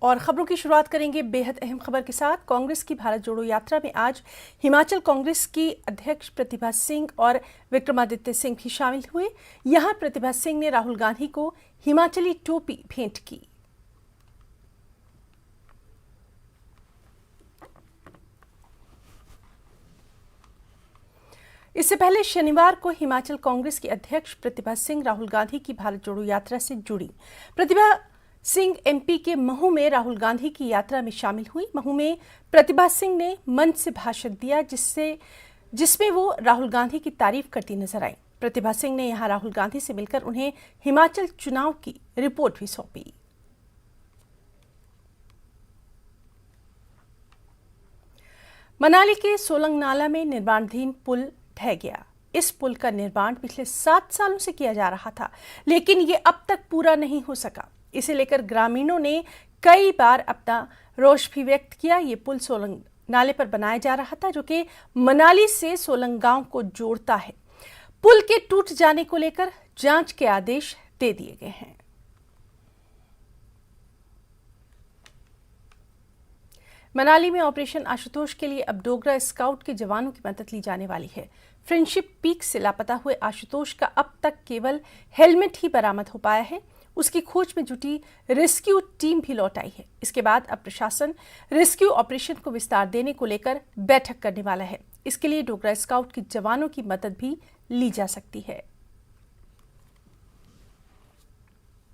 और खबरों की शुरुआत करेंगे बेहद अहम खबर के साथ। कांग्रेस की भारत जोड़ो यात्रा में आज हिमाचल कांग्रेस की अध्यक्ष प्रतिभा सिंह और विक्रमादित्य सिंह भी शामिल हुए। यहां प्रतिभा सिंह ने राहुल गांधी को हिमाचली टोपी भेंट की। इससे पहले शनिवार को हिमाचल कांग्रेस की अध्यक्ष प्रतिभा सिंह राहुल गांधी की भारत जोड़ो यात्रा से जुड़ी। प्रतिभा सिंह एमपी के महू में राहुल गांधी की यात्रा में शामिल हुई। महू में प्रतिभा सिंह ने मंच से भाषण दिया जिसमें वो राहुल गांधी की तारीफ करती नजर आई। प्रतिभा सिंह ने यहां राहुल गांधी से मिलकर उन्हें हिमाचल चुनाव की रिपोर्ट भी सौंपी। मनाली के सोलंग नाला में निर्माणाधीन पुल ढह गया। इस पुल का निर्माण पिछले 7 सालों से किया जा रहा था, लेकिन ये अब तक पूरा नहीं हो सका। इसे लेकर ग्रामीणों ने कई बार अपना रोष भी व्यक्त किया। ये पुल सोलंग नाले पर बनाया जा रहा था, जो कि मनाली से सोलंग गांव को जोड़ता है। पुल के टूट जाने को लेकर जांच के आदेश दे दिए गए हैं। मनाली में ऑपरेशन आशुतोष के लिए अब डोगरा स्काउट के जवानों की मदद ली जाने वाली है। फ्रेंडशिप पीक से लापता हुए आशुतोष का अब तक केवल हेलमेट ही बरामद हो पाया है। उसकी खोज में जुटी रेस्क्यू टीम भी लौट आई है। इसके बाद अब प्रशासन रेस्क्यू ऑपरेशन को विस्तार देने को लेकर बैठक करने वाला है। इसके लिए डोगरा स्काउट के जवानों की मदद भी ली जा सकती है।